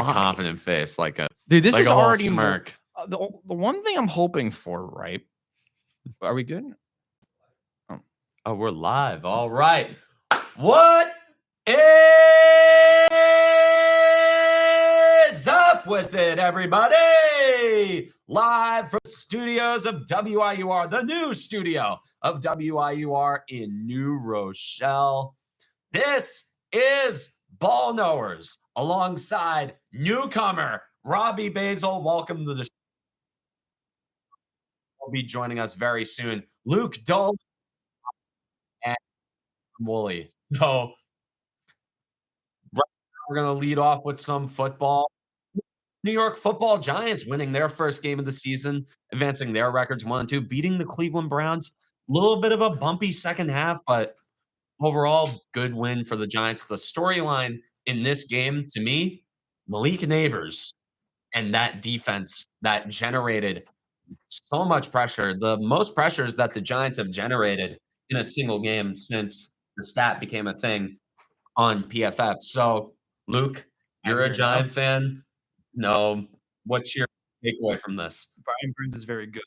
confident face, like a Dude, this like is a whole already smirk. the one thing I'm hoping for, right? Are we good? Oh, we're live. All right. What is up with it, everybody? Live from the studios of WIUR, the new studio of WIUR in New Rochelle. This is Ball Knowers alongside newcomer Robbie Basil. Welcome to the show. Will be joining us very soon. Luke Dole and Wooly. So we're going to lead off with some football. New York Football Giants winning their first game of the season, advancing their records 1-2, beating the Cleveland Browns. A little bit of a bumpy second half, but overall, good win for the Giants. The storyline in this game, to me, Malik Neighbors and that defense that generated so much pressure, the most pressures that the Giants have generated in a single game since the stat became a thing on PFF. So, Luke, you're a Giant fan. No, what's your takeaway from this? Brian Burns is very good.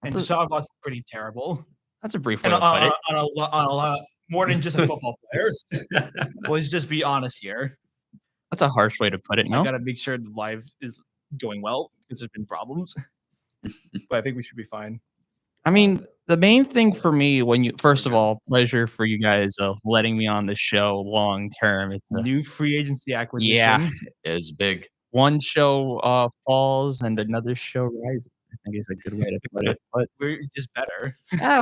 And Deshaun Watson's pretty terrible. That's a brief way to put it. On a lot more than just a football player. Let's just be honest here. That's a harsh way to put it. No, I got to make sure the live is going well because there's been problems. But I think we should be fine. I mean, the main thing for me first of all, pleasure for you guys letting me on the show long term. It's a new free agency acquisition. Yeah, is big. One show falls and another show rises. I think is a good way to put it. But we're just better.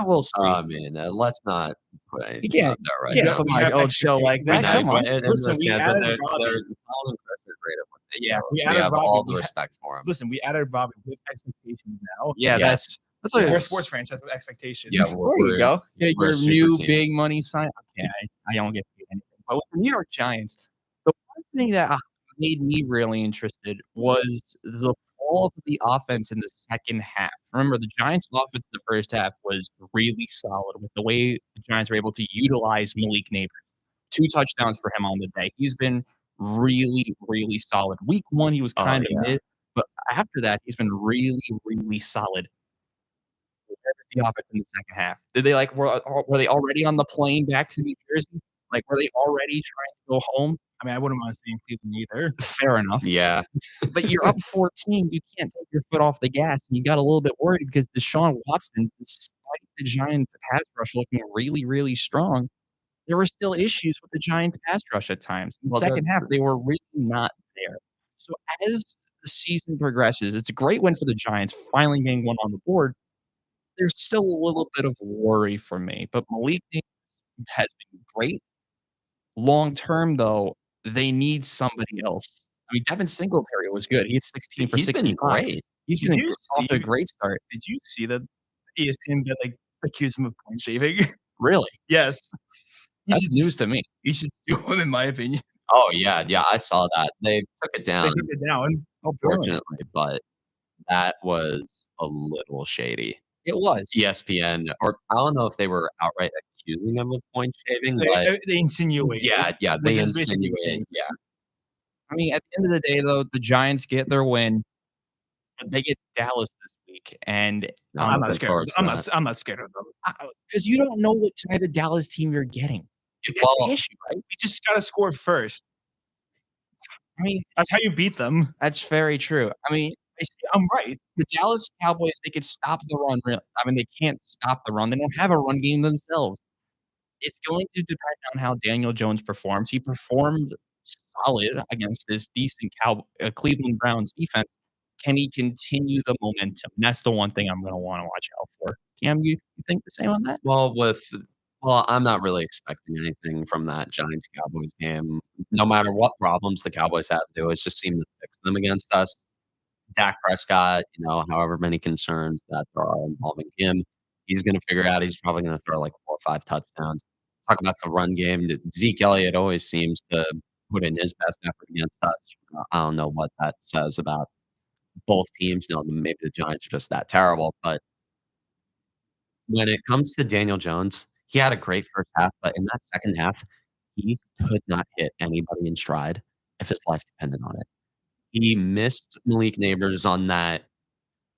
We'll see. I mean, let's not put anything out there right now. Put my old show like that. Come on. Listen, we added Robbie. Yeah, we have all the respect for him. Listen, we added Robbie with expectations now. Yeah, that's like we're a sports franchise with expectations. Yeah, there you go. Yeah, your new big money sign. Okay, I don't get paid anything. But with the New York Giants, the one thing that made me really interested was the fall of the offense in the second half. Remember, the Giants' offense in the first half was really solid with the way the Giants were able to utilize Malik Neighbors. 2 touchdowns for him on the day. He's been really, really solid. Week 1, he was kind of mid, but after that, he's been really, really solid. The offense in the second half. Did they were they already on the plane back to New Jersey? Like, were they already trying to go home? I mean, I wouldn't want to stay in Cleveland either. Fair enough. Yeah. But you're up 14. You can't take your foot off the gas. And you got a little bit worried because Deshaun Watson, despite the Giants' pass rush looking really, really strong, there were still issues with the Giants' pass rush at times. In the second half, they were really not there. So as the season progresses, it's a great win for the Giants, finally getting one on the board. There's still a little bit of worry for me, but Malik has been great. Long term, though, they need somebody else. I mean, Devin Singletary was good. He had 16 for 65. Been great. He's been off to a great start. Did you see that ESPN accused him of point shaving? Really? Yes. That's news to me. You should sue him, in my opinion. Oh, yeah, I saw that. They took it down. Unfortunately, but that was a little shady. It was. ESPN, or I don't know if they were outright accusing him of point shaving, but they insinuated. Yeah, they insinuated. Yeah. I mean, at the end of the day, though, the Giants get their win. They get Dallas this week, and I'm not scared. I'm not scared of them because you don't know what type of Dallas team you're getting. That's the issue, right? You just got to score first. I mean, that's how you beat them. That's very true. I mean, I'm right. The Dallas Cowboys, they could stop the run. I mean, they can't stop the run. They don't have a run game themselves. It's going to depend on how Daniel Jones performs. He performed solid against this decent Cleveland Browns defense. Can he continue the momentum? That's the one thing I'm going to want to watch out for. Cam, you think the same on that? Well, I'm not really expecting anything from that Giants-Cowboys game. No matter what problems the Cowboys have, they always just seem to fix them against us. Dak Prescott, however many concerns that there are involving him, he's going to figure out he's probably going to throw like 4 or 5 touchdowns. Talk about the run game. Zeke Elliott always seems to put in his best effort against us. I don't know what that says about both teams. Maybe the Giants are just that terrible. But when it comes to Daniel Jones, he had a great first half, but in that second half, he could not hit anybody in stride. if his life depended on it. He missed Malik Neighbors on that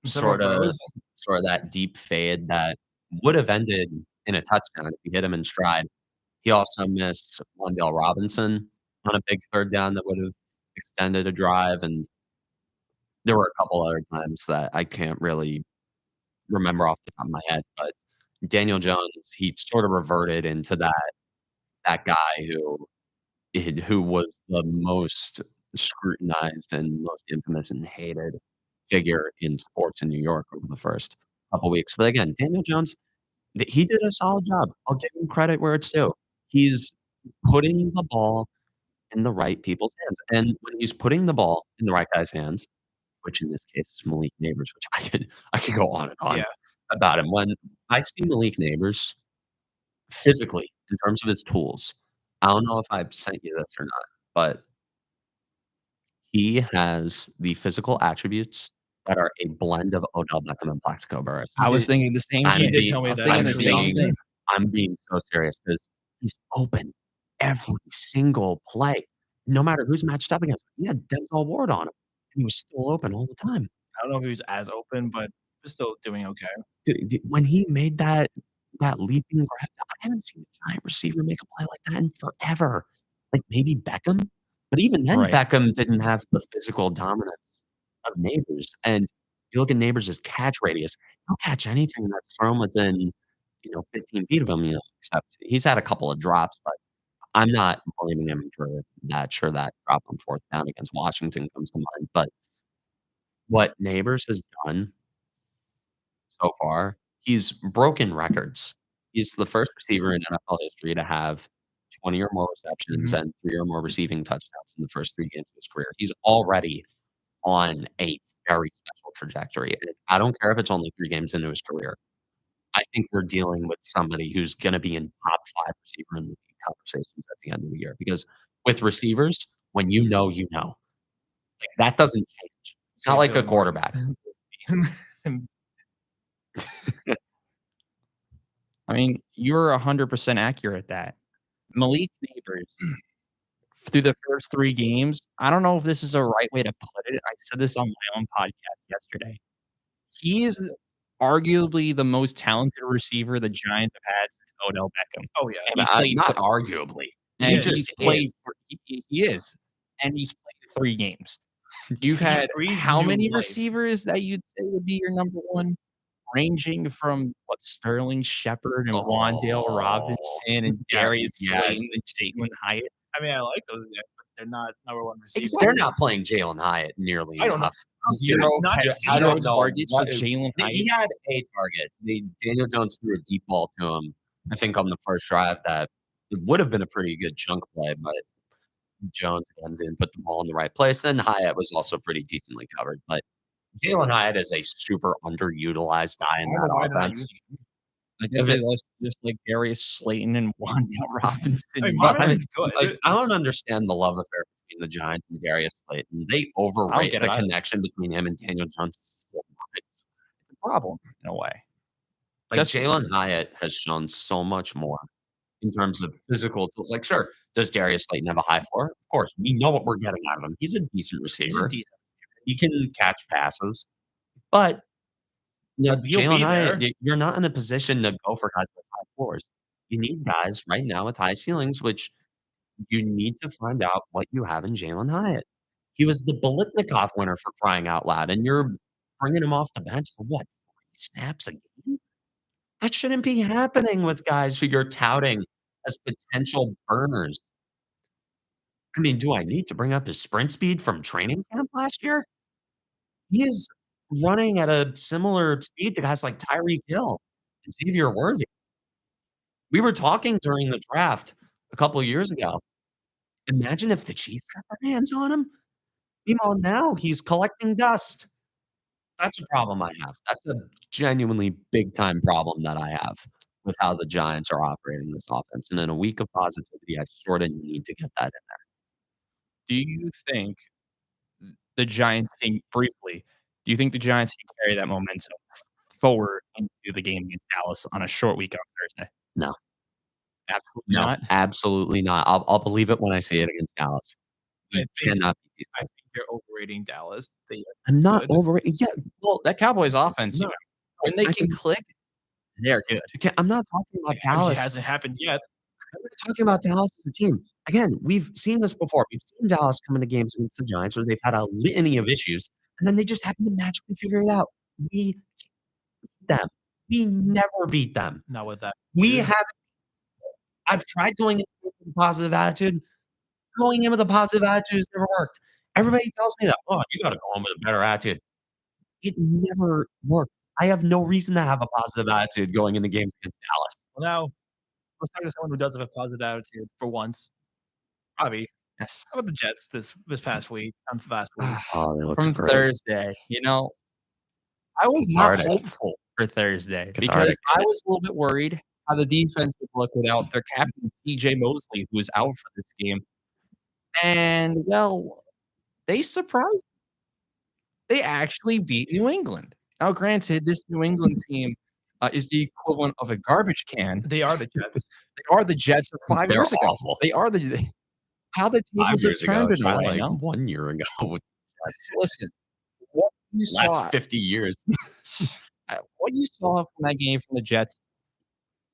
Several sorta throws. sorta that deep fade that would have ended in a touchdown if he hit him in stride. He also missed Wan'Dale Robinson on a big third down that would have extended a drive, and there were a couple other times that I can't really remember off the top of my head, but Daniel Jones, he sort of reverted into that guy who was the most scrutinized and most infamous and hated figure in sports in New York over the first couple weeks. But again, Daniel Jones, he did a solid job. I'll give him credit where it's due. He's putting the ball in the right people's hands, and when he's putting the ball in the right guy's hands, which in this case is Malik Neighbors, which I could go on and on Yeah. about him. When I see Malik Neighbors physically, in terms of his tools, I don't know if I've sent you this or not, but he has the physical attributes that are a blend of Odell Beckham and Plaxico Burress. He I was did thinking the same I'm he thing. did being tell me I was that thinking I'm the same actually. being thing. I'm being so serious because he's open every single play, no matter who's matched up against him. He had Denzel Ward on him, and he was still open all the time. I don't know if he was as open, but was still doing okay. Dude, when he made that leaping grab, I haven't seen a giant receiver make a play like that in forever. Like, maybe Beckham, but even then, Right. Beckham didn't have the physical dominance of Neighbors, and you look at Neighbors' catch radius, he'll catch anything that's thrown within, 15 feet of him, except he's had a couple of drops, but I'm not blaming him for that. Sure, that drop on 4th down against Washington comes to mind, but what Neighbors has done so far, he's broken records. He's the first receiver in NFL history to have 20 or more receptions Mhm. and 3 or more receiving touchdowns in the first 3 games of his career. He's already on a very special trajectory, and I don't care if it's only 3 games into his career. I think we're dealing with somebody who's gonna be in top 5 receiver in the league conversations at the end of the year, because with receivers, when you know, you know. Like, that doesn't change. It's not Say like a Caleb Martin. quarterback. I mean, you're 100% accurate at that. Malik Neighbors, through the first 3 games, I don't know if this is a right way to put it. I said this on my own podcast yesterday. He is arguably the most talented receiver the Giants have had since Odell Beckham, Oh, yeah. and he's played Not arguably. He and is. he's just played is. for he is, and he's played 3 games. You've had breathed how new many life. receivers that you'd say would be your number 1? Ranging from, what, Sterling Shepard and Wan'Dale Oh, Robinson and Yeah, Darius yeah. Slayton and Jalen Hyatt. I mean, I like those guys, but they're not number 1 receivers. They're not playing Jalen Hyatt nearly I don't know. enough. Zero Not catch zero I don't know targets for what Jalen Hyatt. he had a target. Daniel Jones threw a deep ball to him, I think on the first drive that it would have been a pretty good chunk play, but Jones comes in, put the ball in the right place, and Hyatt was also pretty decently covered, but Jalen Hyatt is a super underutilized guy in I don't know why that they're not offense. using him. I guess it was just like Darius Slayton and Wan'Dale Robinson. I mean, But, Robinson's good. I don't understand the love affair between the Giants and Darius Slayton. They overrate get the it either. connection between him and Daniel Jones. It's a problem. In a way. Like, Just Jalen Hyatt has shown so much more in terms of physical tools. Like, sure, does Darius Slayton have a high floor? Of course, we know what we're getting out of him. He's a decent He's receiver. a decent. He can catch passes, but He'll Jalen be Hyatt, there. you're not in a position to go for guys with high floors. You need guys right now with high ceilings, which you need to find out what you have in Jalen Hyatt. He was the Biletnikoff winner for crying out loud, and you're bringing him off the bench for what, 40 snaps a game? That shouldn't be happening with guys who you're touting as potential burners. I mean, do I need to bring up his sprint speed from training camp last year? He is running at a similar speed to guys like Tyreek Hill and Xavier Worthy. We were talking during the draft a couple of years ago. Imagine if the Chiefs got their hands on him. Meanwhile, now he's collecting dust. That's a problem I have. That's a genuinely big time problem that I have with how the Giants are operating this offense. And in a week of positivity, I sort of need to get that in there. do you think the Giants can briefly, do you think the Giants can carry that momentum forward into the game against Dallas on a short week on Thursday? No, Absolutely no, not. absolutely not. I'll believe it when I see it against Dallas. You cannot beat these I guys. think you're overrating Dallas. They are I'm not good. overrating. Yeah, Well, that Cowboys offense, No, when they I can can click, they're good. okay, I'm not talking about it Dallas. hasn't happened yet. I'm not talking about Dallas as a team. Again, we've seen this before. We've seen Dallas come into games against the Giants where they've had a litany of issues, and then they just happen to magically figure it out. We beat them. We never beat them. Not with that. We Dude. have I've tried going in with a positive attitude. Going in with a positive attitude has never worked. Everybody tells me that, "Oh, you gotta go in with a better attitude." It never worked. I have no reason to have a positive attitude going into games against Dallas. Well, now let's talk to someone who does have a positive attitude for once. Bobby, Yes. how about the Jets this past week, last week? Oh, they looked From great. Thursday, I was not Cathartic. hopeful for Thursday because Cathartic. I was a little bit worried how the defense would look without their captain, CJ Mosley, who was out for this game. And, well, they surprised. They actually beat New England. Now, granted, this New England team is the equivalent of a garbage can. They are the Jets. They are the Jets of 5 They're years ago. awful. They are the how the 5 tables have years ago, turned in a try way, like no? 1 year ago with Listen, what you last saw 50 years. what you saw from that game from the Jets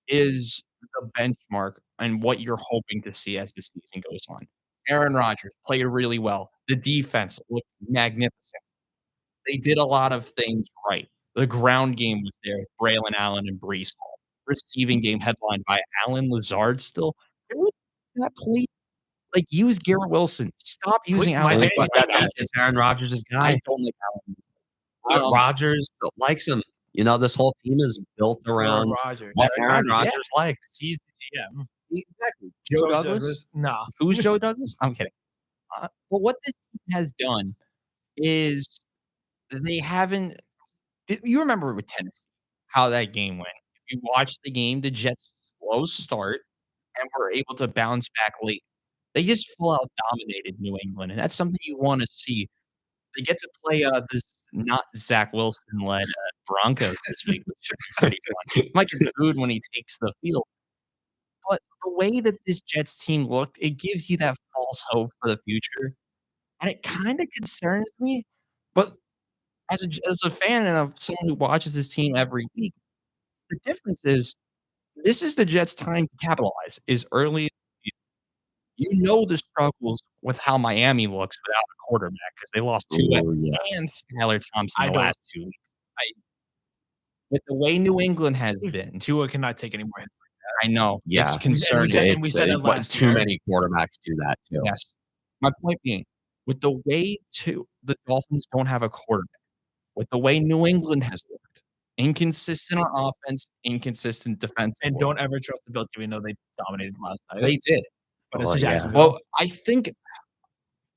is the benchmark and what you're hoping to see as the season goes on. Aaron Rodgers played really well. The defense looked magnificent. They did a lot of things right. The ground game was there with Braylon Allen and Breece Hall. Receiving game headlined by Allen Lazard still. Really not play like, use Garrett Wilson. Stop using My Allen fantasy Lazard. team It's Aaron Rodgers' I guy. don't like Allen. But Rodgers likes him. This whole team is built around Rodgers. what Aaron Rodgers, yeah. Rodgers likes. He's the GM. Exactly. Joe Douglas? Nah. Who's Joe Douglas? I'm kidding. But what this team has done is they haven't you remember with Tennessee, how that game went. If you watched the game, the Jets slow start and were able to bounce back late. They just full out dominated New England, and that's something you wanna see. They get to play, this not Zach Wilson-led, Broncos this week, which should be pretty fun. Might get booed when he takes the field. But the way that this Jets team looked, it gives you that false hope for the future, and it kinda concerns me, but as a fan and of someone who watches this team every week, the difference is this is the Jets' time to capitalize, is early. The struggles with how Miami looks without a quarterback because they lost Tua Oh, yeah. and Skylar Thompson I the don't last 2 weeks. With the way New England has been, Tua cannot take any more hits. I know, Yeah. it's And concerning. we said that but last too year. many quarterbacks do that too. Yes. My point being, with the way the Dolphins don't have a quarterback, with the way New England has worked, inconsistent on offense, inconsistent defensively. And don't ever trust the Bills, even though they dominated last night. They did. But Oh, it's yeah. Jacksonville. Well, I think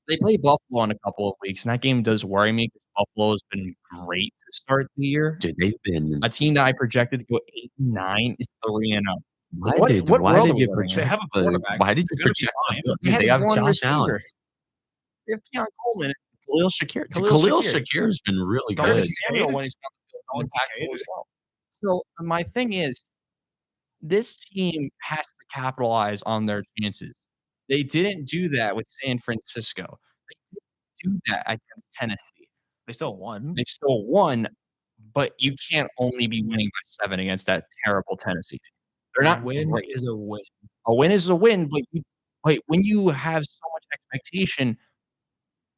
they play Buffalo in a couple of weeks, and that game does worry me because Buffalo has been great to start the year. Dude, they've been A team that I projected to go 8-9 is 3-0. why What did world are you we living in? project They have a quarterback. why did you They're gonna be project fine. the Bills? They They had have one Josh Allen. receiver. They have Keon Coleman. Khalil Shakir. Khalil Khalil Shakir. Shakir's been really Don't good. Curtis just- Samuel when he's on the field, Don't impactful hate as it. well. So, my thing is, this team has to capitalize on their chances. They didn't do that with San Francisco. They didn't do that against Tennessee. They still won. They still won, but you can't only be winning by 7 against that terrible Tennessee team. They're not A win great. is a win. A win is a win, but when you have so much expectation,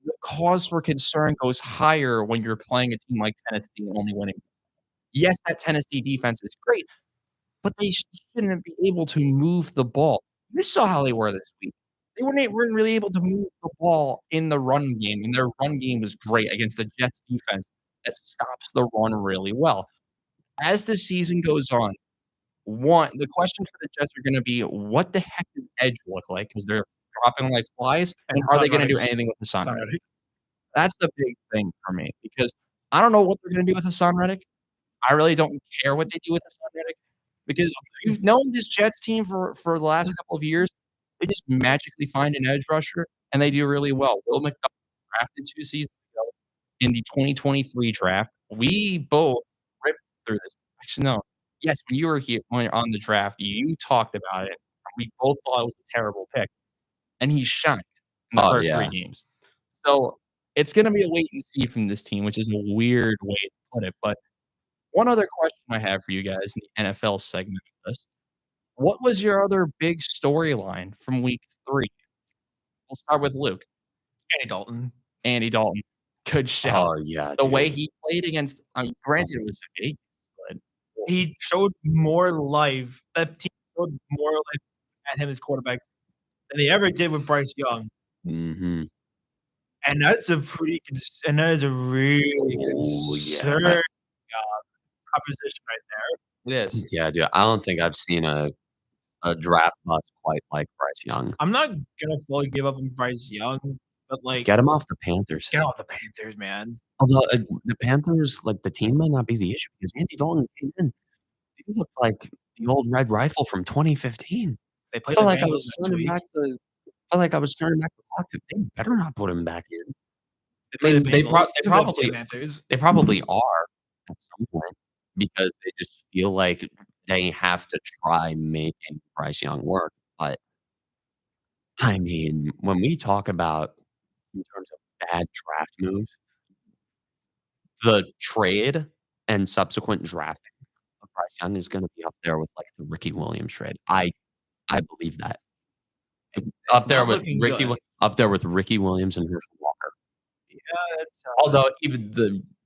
the cause for concern goes higher when you're playing a team like Tennessee and only winning. Yes, that Tennessee defense is great, but they shouldn't be able to move the ball. You saw how they were this week. They weren't really able to move the ball in the run game, and their run game was great against the Jets defense that stops the run really well. As the season goes on, the questions for the Jets are gonna be, what the heck does edge look like? Because they're dropping like flies, and are they gonna do anything with Hassan Reddick? That's the big thing for me, because I don't know what they're gonna do with Hassan Reddick. I really don't care what they do with Hassan Reddick, because you've known this Jets team for the last couple of years. They just magically find an edge rusher, and they do really well. Will McDonald drafted 2 seasons ago in the 2023 draft. We both ripped through this. Actually, no. Yes, when you were here on the draft, you talked about it. We both thought it was a terrible pick, and he shined. in the Oh, first 3 yeah. games. So, it's gonna be a wait and see from this team, which is a weird way to put it, but one other question I have for you guys in the NFL segment of this. What was your other big storyline from week 3? We'll start with Luke. Andy Dalton. Andy Dalton. Good shout. Oh, yeah, The way dude. he played against granted it was Vegas, but He showed more life. That team showed more life at him as quarterback than they ever did with Bryce Young. Mhm. And that's a pretty and that is a really Oh, yeah. concerning, proposition right there. it is. Yeah, dude, I don't think I've seen a draft bust quite like Bryce Young. I'm not gonna fully give up on Bryce Young, but, like, Get him off the Panthers. get off the Panthers, man. Although, the Panthers, like, the team might not be the issue because Andy Dalton came in. He looked like the old red rifle from 2015. They I play felt the like I Bengals was next turning week. back the felt like I was turning back the clock to they better not put him back in. They I play the mean, they Bengals. probably Panthers. they probably are at some point because they just feel like they have to try making Bryce Young work, but, I mean, when we talk about in terms of bad draft moves, the trade and subsequent drafting of Bryce Young is gonna be up there with, like, the Ricky Williams trade. I believe that. It's not looking good. Up there with Ricky Williams and Herschel Walker. Yeah, that's, Although even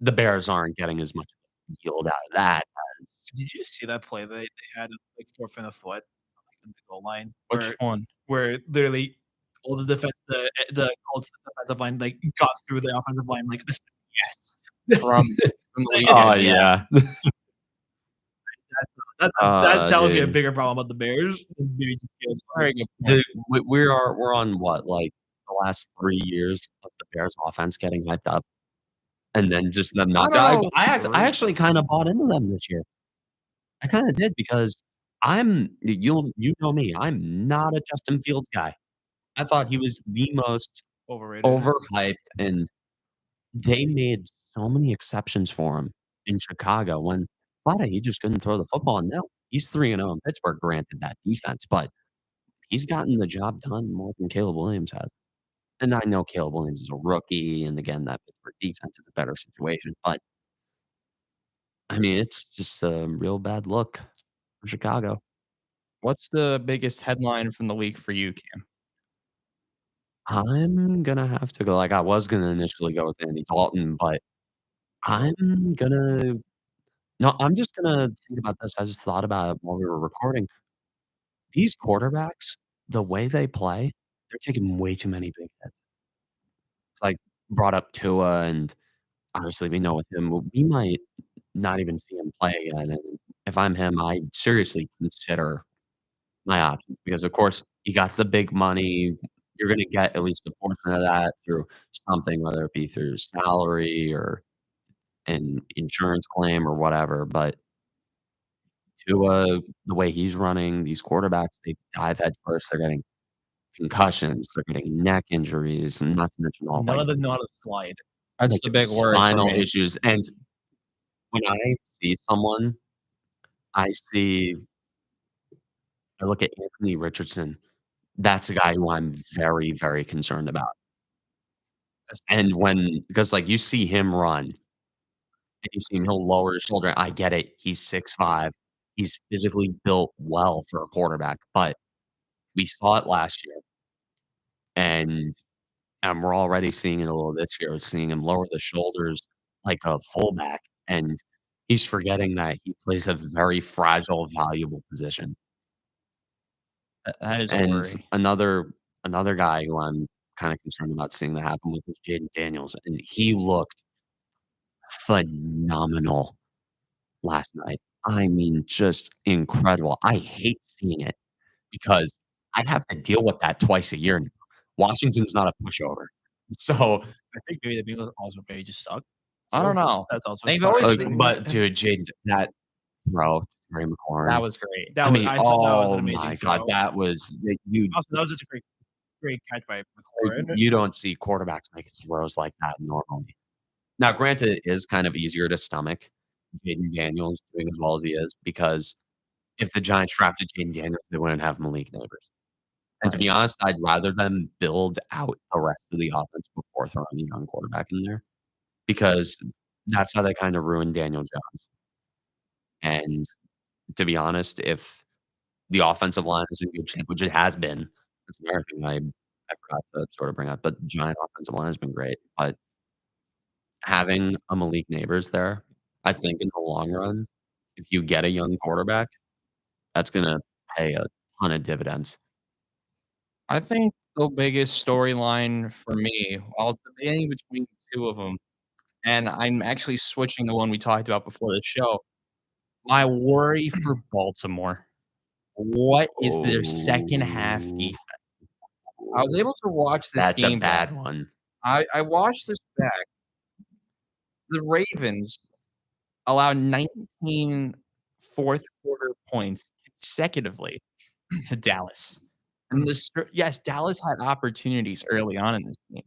the Bears aren't getting as much yield out of that as did you see that play they had, like, 4th and a foot, like, in the goal line? Which one? Where literally all the Colts defensive line, like, got through the offensive line, like, this yes. From the lead Oh, in, yeah. yeah. That would be a Dude. bigger problem with the Bears than maybe just Fields. Very good point. Dude, we're on what, like, the last 3 years of the Bears offense getting hyped up, and then just them I not don't know I actually kinda bought into them this year. I kinda did because you know me, I'm not a Justin Fields guy. I thought he was the most Overrated. overhyped, and they made so many exceptions for him in Chicago when flat out he just couldn't throw the football, and now he's 3-0 in Pittsburgh, granted that defense, but he's gotten the job done more than Caleb Williams has. And I know Caleb Williams is a rookie, and again, that Pittsburgh defense is a better situation, but I mean, it's just a real bad look for Chicago. What's the biggest headline from the week for you, Cam? I'm gonna have to go like, I was gonna initially go with Andy Dalton, but I'm gonna no, I'm just gonna think about this. I just thought about it while we were recording. These quarterbacks, the way they play, they're taking way too many big hits. It's like brought up Tua, and obviously we know with him, we might not even see him play again. And if I'm him, I seriously consider my options because, of course, you got the big money. You're gonna get at least a portion of that through something, whether it be through salary or an insurance claim or whatever. But Tua, the way he's running, these quarterbacks, they dive head first. They're getting concussions, they're getting neck injuries, and not to mention all, None like, of them know how to slide. That's the big word for spinal me. issues, and when I see someone, I see I look at Anthony Richardson, that's a guy who I'm very, very concerned about. And when because, like, you see him run, and you see him, he'll lower his shoulder. I get it. He's 6'5". He's physically built well for a quarterback, but we saw it last year, and we're already seeing it a little this year. We're seeing him lower the shoulders like a fullback, and he's forgetting that he plays a very fragile, valuable position. That is a And worry. another guy who I'm kinda concerned about seeing that happen with is Jaden Daniels, and he looked phenomenal last night. I mean, just incredible. I hate seeing it because I have to deal with that twice a year now. Washington's not a pushover. So, I think maybe the Bengals also maybe just suck. I don't know. That's also They've part. always but dude, Jaden, that throw to Terry that McLaurin, was great. That I was mean, I thought that was an oh amazing my throw. god, that was you Also, that was just a great catch by McLaurin. you don't see quarterbacks make throws like that normally. Now, granted, it is kind of easier to stomach Jaden Daniels doing as well as he is because if the Giants drafted Jaden Daniels, they wouldn't have Malik Neighbors. And to Right. be honest, I'd rather them build out the rest of the offense before throwing a young quarterback in there, because that's how they kinda ruined Daniel Jones. And to be honest, if the offensive line is in good shape, which it has been, that's another thing I forgot to sort of bring up, but the Giant offensive line has been great, but having a Malik Neighbors there, I think in the long run, if you get a young quarterback, that's gonna pay a ton of dividends. I think the biggest storyline for me, I was debating between 2 of them, and I'm actually switching the one we talked about before the show. My worry for Baltimore, what is their second half Oh, defense? I was able to watch this that's a game back. bad one. I watched this back. The Ravens allowed 19 fourth quarter points consecutively to Dallas. And yes, Dallas had opportunities early on in this game,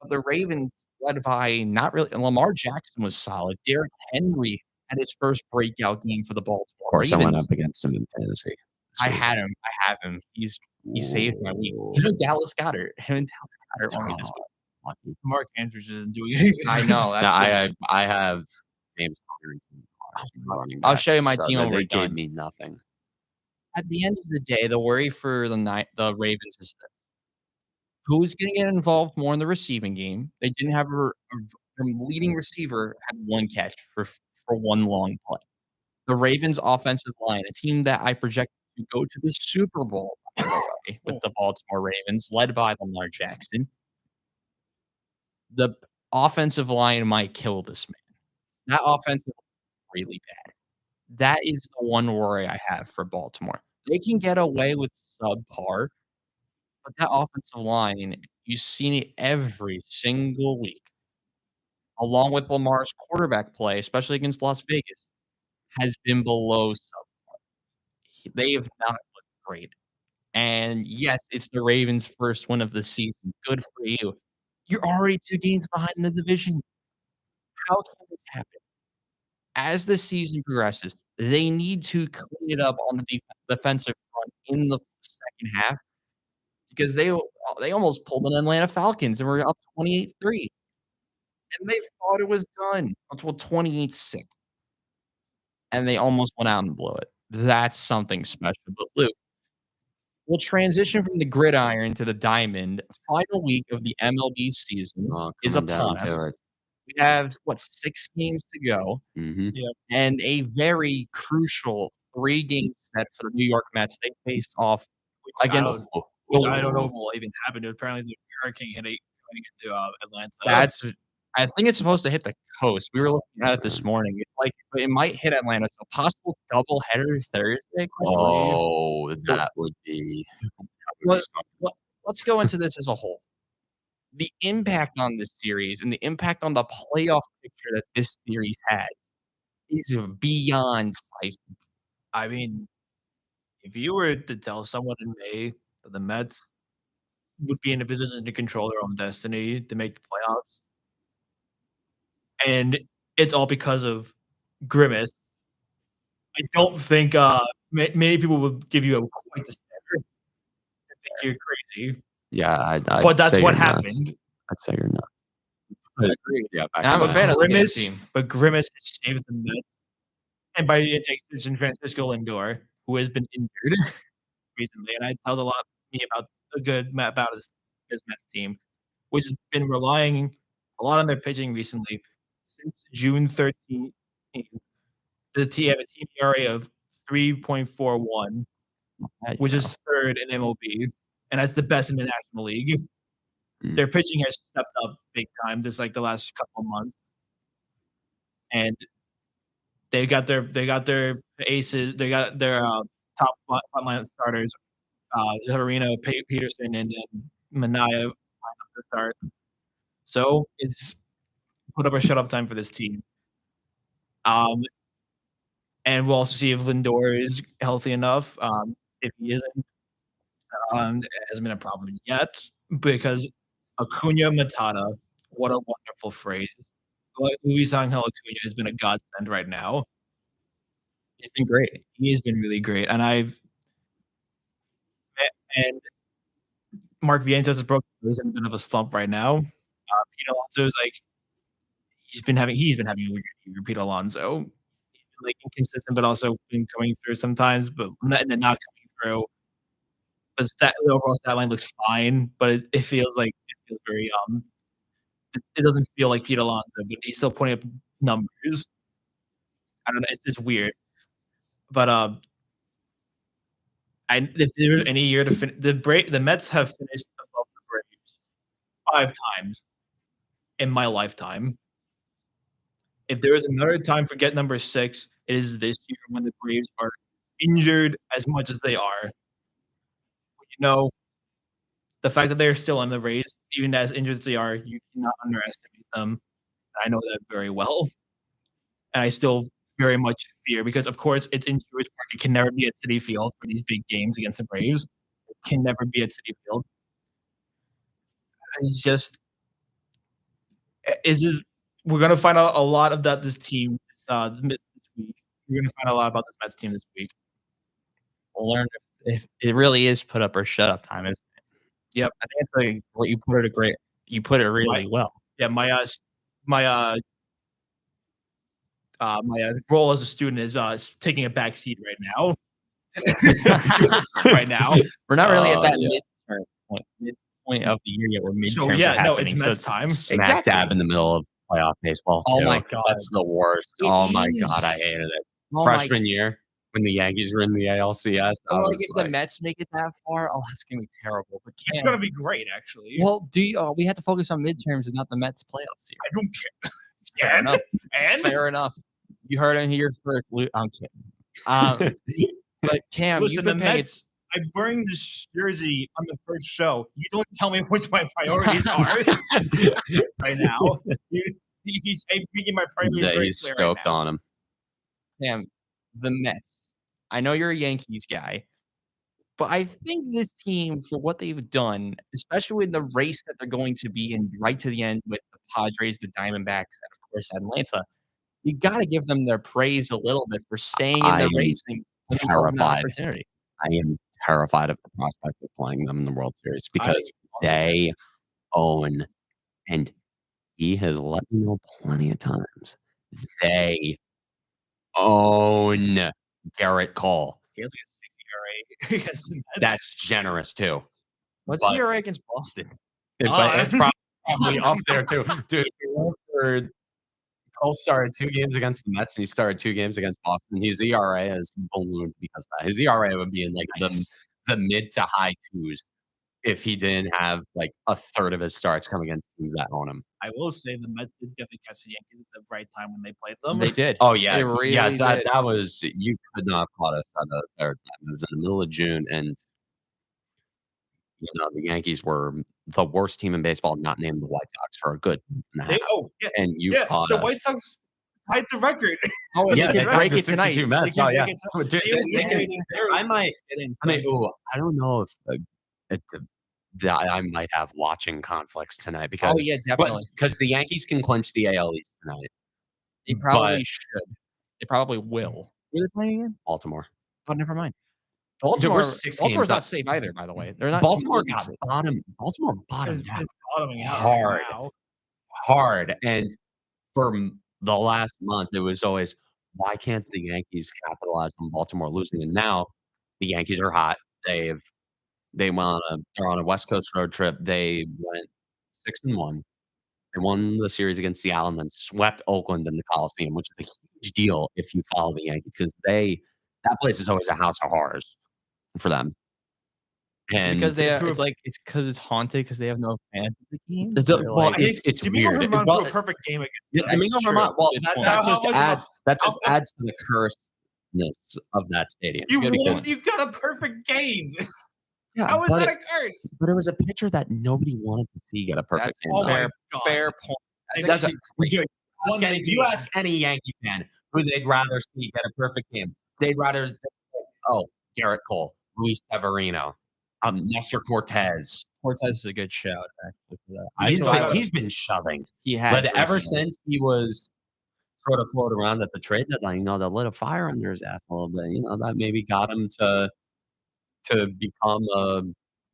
but the Ravens led by not really Lamar Jackson was solid. Derrick Henry had his first breakout game for the Of Baltimore course, I went Ravens. up against him in fantasy this week. I have him. He saved my week. Ooh. Him and Dallas Goedert. Him and Dallas Goedert won me this Oh, week. lucky. Mark Andrews isn't doing anything. I know, No, that's the I have James Conner and Kenny Clark running I'll backs, show you my so team when they we're gave done. me nothing. At the end of the day, the worry for the Ravens is this: who's gonna get involved more in the receiving game? They didn't have their leading receiver had 1 catch for 1 long play. The Ravens offensive line, a team that I project to go to the Super Bowl, by the way, with the Baltimore Ravens, led by Lamar Jackson. The offensive line might kill this man. That offensive line is really bad. That is the one worry I have for Baltimore. They can get away with subpar, but that offensive line, you've seen it every single week, along with Lamar's quarterback play, especially against Las Vegas, has been below they have not looked great. And yes, it's the Ravens' first win of the season. Good for you. You're already 2 games behind in the division. How can this happen? As the season progresses, they need to clean it up on the defensive front in the second half because they almost pulled an Atlanta Falcons and were up 28-3, and they thought it was done until 28-6, and they almost went out and blew it. That's something special. But Luke, we'll transition from the gridiron to the diamond. Final week of the MLB season Oh, is coming down upon to us. it. We have, what, 6 games to go, Mhm. Yeah. and a very crucial 3-game set for the New York Mets. They face off Which against I don't know what will even happen. Apparently, there's a hurricane hitting going into Atlanta. that's I think it's supposed to hit the coast. We were looking at it this Man. morning. It's like it might hit Atlanta, so possible doubleheader Thursday? Oh, that would be Let let let's go into this as a whole. The impact on this series and the impact on the playoff picture that this series has is beyond seismic. I mean, if you were to tell someone in May that the Mets would be in a position to control their own destiny to make the playoffs, and it's all because of Grimace, I don't think many people would give you a quite the standard. I think you're crazy, yeah, I'd but that's say what you're nuts. happened. I'd say you're nuts. But Agreed. yeah, back And I'm to a the fan of the damn Grimace, team. but Grimace has saved the Mets, and by extension, Francisco Lindor, who has been injured recently, and I told a lot me about a good about his Mets team, which has been relying a lot on their pitching recently. Since June 13th, the team have a team ERA of 3.41, which is third in MLB, and that's the best in the National League. Mm. Their pitching has stepped up big time just like the last couple of months, and they got their aces, they got their top frontline starters, Severino, Peterson, and then Manaea to start. So it's put up or shut up time for this team. Um, and we'll also see if Lindor is healthy enough. If he isn't, it hasn't been a problem yet because Acuna Matata, what a wonderful phrase. Luis Angel Acuna has been a godsend right now. He's been great. He has been really great, and Mark Vientos is broken. He's in a bit of a slump right now. Pete Alonso is like he's been having a weird year. Pete Alonso, he's been, like inconsistent, but also been coming through sometimes, but not coming through. But the overall stat line looks fine, but it feels very it doesn't feel like Pete Alonso, but he's still putting up numbers. I don't know. It's just weird. But if there was any year to finish, the Mets have finished above the Braves 5 times in my lifetime. If there is another time for get number 6, it is this year when the Braves are injured as much as they are. The fact that they're still in the race, even as injured as they are, you cannot underestimate them. I know that very well. And I still very much fear because, of course, it's in Truist Park. It can never be at Citi Field for these big games against the Braves. It can never be at Citi Field. It's just we're gonna find out a lot about this team this week. We're gonna find out a lot about this Mets team this week. We'll learn if it really is put up or shut up time, isn't it? Yep. I think it's like what you put it really well. Yeah, my role as a student is taking a back seat right now. Right now. We're not really at that midpoint of the year yet where midterms are happening. It's Mets time. Smack dab in the middle of playoff baseball. Oh too. my God. That's the worst. My God, I hated it. Freshman year when the Yankees were in the ALCS. If the Mets make it that far, that's gonna be terrible. But it's gonna be great, actually. Well, we have to focus on midterms and not the Mets playoffs here. I don't care. Fair enough. You heard it here first. I'm kidding. But Cam, listen, the Mets. I burned this jersey on the first show. You don't tell me which my priorities are right now. He's making my priorities very he's clear stoked right on him. Cam, the Mets. I know you're a Yankees guy, but I think this team, for what they've done, especially in the race that they're going to be in right to the end with the Padres, the Diamondbacks, and of course Atlanta, you got to give them their praise a little bit for staying in the race and terrified. I am terrified of the prospect of playing them in the World Series because they own, and he has let me know plenty of times, they own Garrett Cole. He has like a 60 ERA against the Mets. That's generous too. What's the ERA against Boston? But it's probably up there too. Dude, Cole started 2 games against the Mets, and he started 2 games against Boston. His ERA is ballooned because of that. His ERA would be in like the mid to high 2s if he didn't have like a third of his starts coming against teams that own him. I will say the Mets did definitely catch the Yankees at the right time when they played them. They did. Oh yeah, they really yeah. did. That was, you could not have caught us at a third time. It was in the middle of June, and the Yankees were the worst team in baseball, not named the White Sox for a good month and a half. And you caught the us. White Sox tied the record. Oh, yeah, they break it 62 tonight. Mets. Oh yeah. I don't know if I might have watching conflicts tonight because definitely because the Yankees can clinch the AL East tonight. They probably should. They probably will. Who are they playing again? Baltimore. Oh, never mind. Baltimore's not safe either, by the way. They're not. Baltimore got Baltimore bottomed out bottoming out hard, and for the last month, it was always, why can't the Yankees capitalize on Baltimore losing? And now the Yankees are hot. They're on a West Coast road trip. They went 6-1. They won the series against Seattle and then swept Oakland in the Coliseum, which is a huge deal if you follow the Yankees because that place is always a house of horrors for them. And because it's because it's haunted because they have no fans at the game. It's weird. A perfect game against Domingo Vermont. Well, that just adds to the cursedness of that stadium. You got a perfect game. Yeah, how is that a curse? But it was a pitcher that nobody wanted to see get a perfect game. Fair point. You ask any Yankee fan who they'd rather see get a perfect game. They'd rather Garrett Cole, Luis Severino, Nestor Cortez. Cortez is a good shout, actually, for that. He's been shoving. He has. But ever since he was sort of floated around at the trade deadline, that lit a fire under his ass a little bit. That maybe got him to become a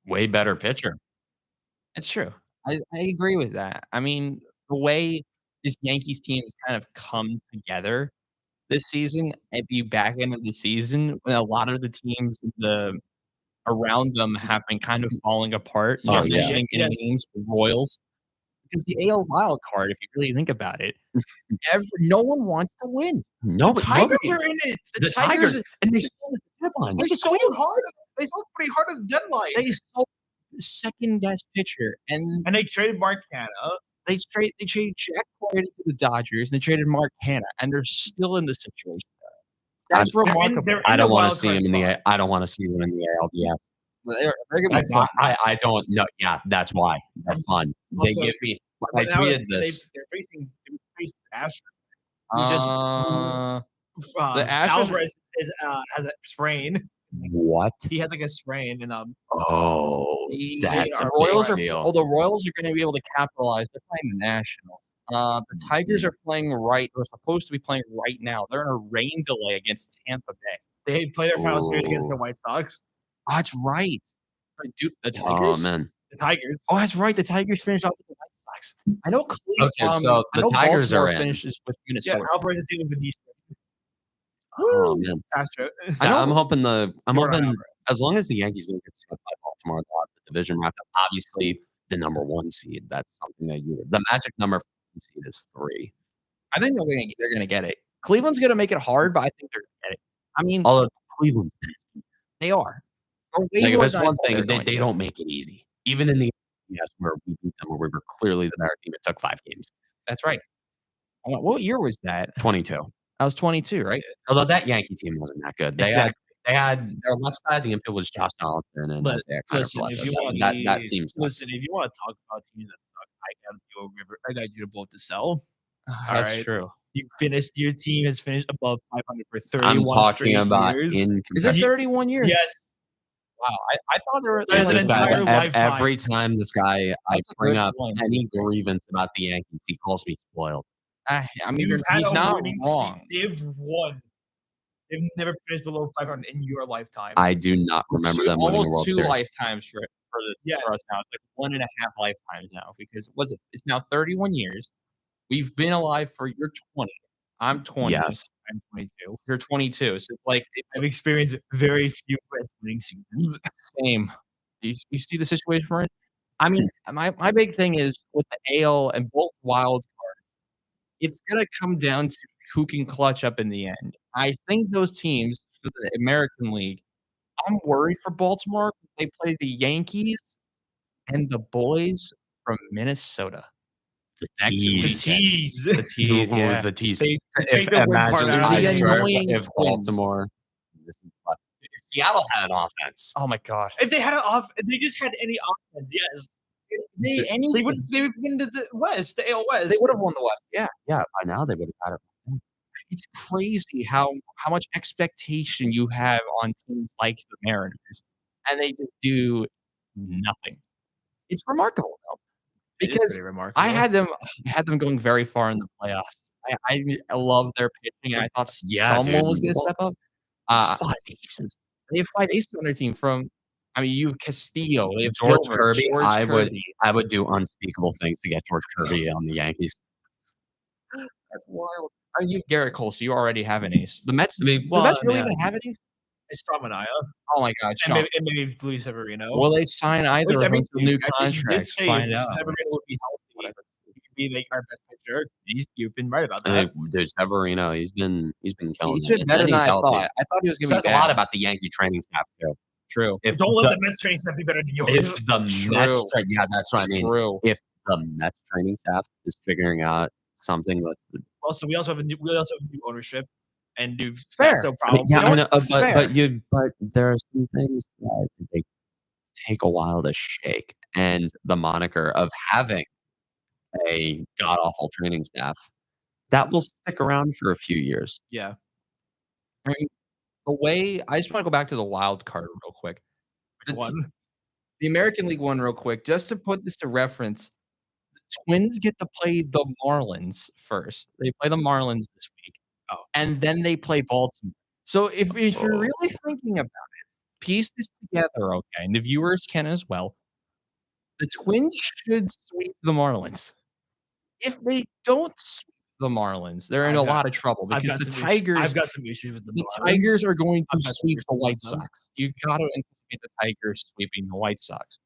way better pitcher. It's true. I agree with that. I mean, the way this Yankees team has kind of come together this season at the back end of the season, when a lot of the teams around them have been kind of falling apart, Oh, not Yes, yeah. mentioning any yes. names, the Royals, because the AL wild card, if you really think about it, no one wants to win. The Nobody Tigers nobody are in it. the Tigers and they sold at the deadline. They Like the sold Twins. hard. They sold pretty hard at the deadline, They sold the second best pitcher, and and they traded Mark Canha. they traded Jack Flaherty to the Dodgers, and they traded Mark Hanna, and they're still in this situation. I'm That's remarkable. They're I in the don't wanna wild see card him in the spot. I don't wanna see him in the ALDS. They're gonna be fun. I don't know. Yeah, that's why. They're fun. They Also, give me I But now tweeted this. they're facing Astros, who just Uh, the Astros Alvarez has a sprain. What? He has like a sprain, and Oh, that's a Royals big are deal. the Royals are gonna be able to capitalize. They're playing the Nationals. The Tigers are playing they're supposed to be playing right now. They're in a rain delay against Tampa Bay. they play their final series against the Ooh. White Sox. Oh, that's right. Wait, dude, the Oh, Tigers? man. The Tigers. Oh, that's right. The Tigers finished off with the White Sox. I know Okay, so I the know Tigers Baltimore are in. finishes with Yeah, Minnesota. Alvarez is dealing with these Oh, man. Astros. I know. I'm hoping You're not Alvarez. as long as the Yankees don't get swept by Baltimore, they'll have the division wrapped up. Obviously, the number 1 seed, that's something that the magic number for the seed is 3. I think they're gonna get it. Cleveland's gonna make it hard, but I think they're gonna get it. I mean, Although Cleveland, they are. They're way like, if more it's than I one thought they thing, were going they to. don't make it easy. Even in the yes, where we beat them, where we were clearly the better team, it took 5 games. That's right. What year was that? 22. I was 22, right? Although that Yankee team wasn't that good. Exactly. They had their left side of the infield was Josh Donaldson and Isaiah Listen, Kiner if you want that team sucked. listen, if you want to talk about teams that suck, I got you both to sell. That's right. true. Your team has finished above 500 for 31 I'm talking straight about years. in Is it 31 years? Yes. Wow. I thought there were That is like an this guy, entire lifetime. every time this guy I That's a bring good up point. any grievance about the Yankees, he calls me spoiled. I mean, You've had he's a not winning wrong. They've won. They've never finished below 500 in your lifetime. I do not remember them winning a Almost World 2 Series. lifetimes for us now. It's like 1.5 lifetimes now because it's now 31 years. We've been alive for you're 20. I'm 20. Yes. I'm 22. You're 22. So it's like I've experienced very few West winning seasons. same. You see the situation we're in? I mean, my big thing is with the AL and both wild cards, it's gonna come down to who can clutch up in the end. I think those teams for the American League, I'm worried for Baltimore. They play the Yankees and the boys from Minnesota. The The tease. Tease. The tease, yeah. The tease. They take the win part Imagine, out of I the swear, annoying if Twins. Baltimore, if Seattle had an offense, Oh my god. If they had if they just had any offense, yes, They they would win the West, the AL West. They would have won the West. Yeah. yeah, by now they would have had it. It's crazy how much expectation you have on teams like the Mariners, and they just do nothing. It's remarkable though, It is because pretty remarkable. I had them going very far in the playoffs. I love their pitching, and I thought Yeah, someone dude. was gonna step up. It's 5 aces. They have 5 aces on their team you have Castillo, they have George Gilbert, Kirby, George Kirby. I would do unspeakable things to get George Kirby on the Yankees. That's wild. I mean, you have Garrett Cole, so you already have an ace. The Mets, I mean, the Mets really yeah. even have an ace? It's Stromania Oh my god, and Sean. maybe Luis Severino. Will they sign either of them to new contracts? Find out. Severino would be healthy. He could be like our best pitcher. You've been right about I that. think there's Severino. He's been killing He's it. been better And than he's I healthy. thought. I thought he was It gonna be says a bad. lot about the Yankee training staff too. True. If Don't let the Mets training staff be better than yours. if the Mets, True. yeah, that's what I mean. True. If the Mets training staff is figuring out something that Also, we also have new ownership and new Fair. So I mean, probably yeah, I know, Fair. but there are some things that they take a while to shake, and the moniker of having a god awful training staff that will stick around for a few years. yeah. I mean, the way I just want to go back to the wild card real quick. One. The American League one real quick, just to put this to reference. The Twins get to play the Marlins first. They play the Marlins this week. Oh. And then they play Baltimore. So if you're Oh. really thinking about it, piece this together, okay, and the viewers can as well. The Twins should sweep the Marlins. If they don't sweep the Marlins, they're in a lot of trouble because the Tigers I've got some issues with the Marlins. Tigers are going to I've got some sweep the issues with White them. Sox. You gotta anticipate the Tigers sweeping the White Sox.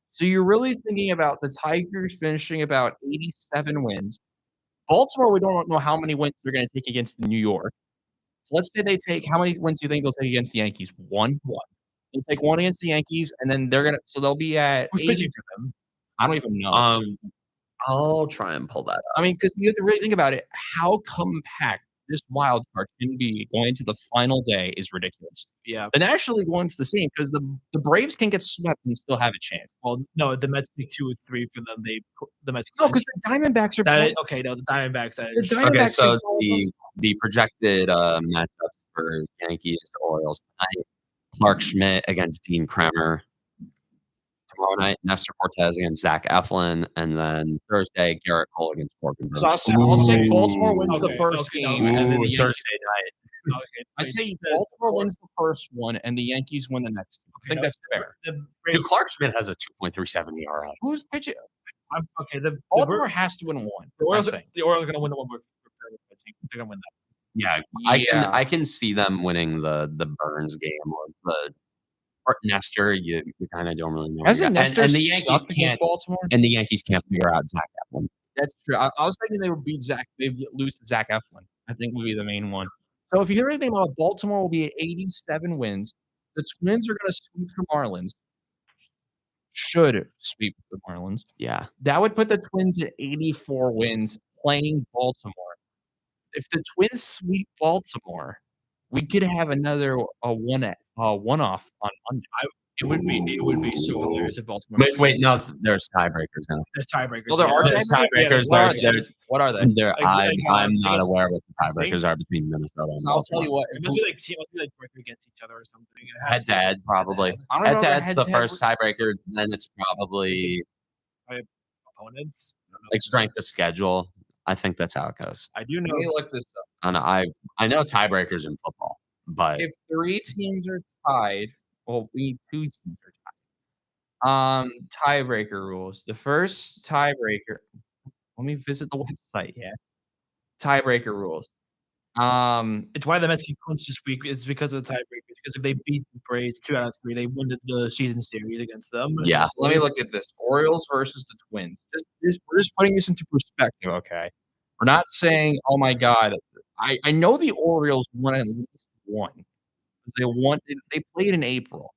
So you're really thinking about the Tigers finishing about 87 wins. Baltimore, we don't know how many wins they're gonna take against New York. So let's say they take how many wins do you think they'll take against the Yankees? 1? 1. They'll take 1 against the Yankees, and then they'll be at Who's 80 pitching for them? I don't even know. I'll try and pull that up. I mean, because you have to really think about it. How compact this wild card can be going into the final day is ridiculous. Yeah. The National League one's the same because the Braves can get swept and still have a chance. Well, no, the Mets take 2 or 3 for them. The Mets. No, because the Diamondbacks are okay. No, the Diamondbacks. Okay, so the projected matchups for Yankees Orioles tonight: Clark Schmidt against Dean Kremer. Tomorrow night, Nestor Cortez against Zach Eflin, and then Thursday, Garrett Cole against Corbin Burns. So I'll say Baltimore wins the first game, and then the Yankees. Thursday night. Okay, I say Baltimore wins the first one, and the Yankees win the next. I think that's fair. Dude, Clark Schmidt has a 2.37 ERA. Who's pitching? Okay, Baltimore has to win one. The Orioles are going to win the one we're they're going to win that. Yeah, I can see them winning the Burns game or Nestor. You kind of don't really know. Hasn't Nestor and the Yankees against Baltimore? And the Yankees can't figure out Zach Eflin. That's true. I was thinking they would beat Zach. They'd lose to Zach Eflin. I think would be the main one. So if you hear anything about Baltimore, will be at 87 wins. The Twins are going to sweep the Marlins. Should sweep the Marlins. Yeah, that would put the Twins at 84 wins playing Baltimore. If the Twins sweep Baltimore, we could have another one-off on Monday. It would be so hilarious if Baltimore. Wait, no, there's tiebreakers now. There's tiebreakers. Well, there are tiebreakers. What are they? I'm not aware of what the tiebreakers are between Minnesota and so I'll tell you what. It must be like working against each other or something. Head to head, probably. Head to head's the first tiebreaker. Then it's probably opponents. Like strength of schedule. I think that's how it goes. I do know. Let me look this up. And I know tiebreakers in football, but if 3 teams are tied, well, 2 teams are tied. Tiebreaker rules. The first tiebreaker. Let me visit the website. Yeah. Tiebreaker rules. It's why the Mets can clinch this week. It's because of the tiebreakers. Because if they beat the Braves 2 out of 3, they win the season series against them. Yeah. So let me look at this. Orioles versus the Twins. We're just putting this into perspective, okay? We're not saying, oh my God. I know the Orioles won at least one. They played in April.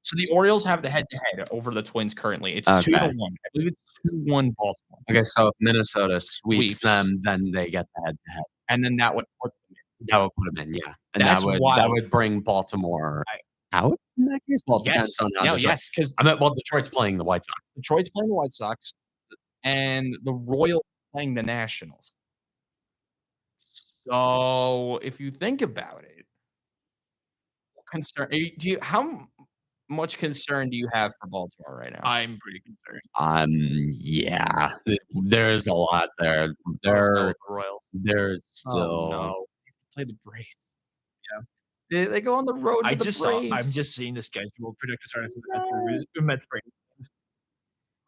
So the Orioles have the head-to-head over the Twins currently. It's 2-1. I believe it's 2-1 Baltimore. Okay, so if Minnesota sweeps them, then they get the head-to-head. And then that would put them in. That would put them in, yeah. And that would bring Baltimore out in that case? Well, yes. Yes, because Detroit's playing the White Sox. Detroit's playing the White Sox, and the Royals playing the Nationals. So if you think about it, how much concern do you have for Baltimore right now? I'm pretty concerned. Yeah, there's a lot there. They're still play the Braves. Yeah, they go on the road. I'm just seeing the schedule predicted starting for the Mets Braves.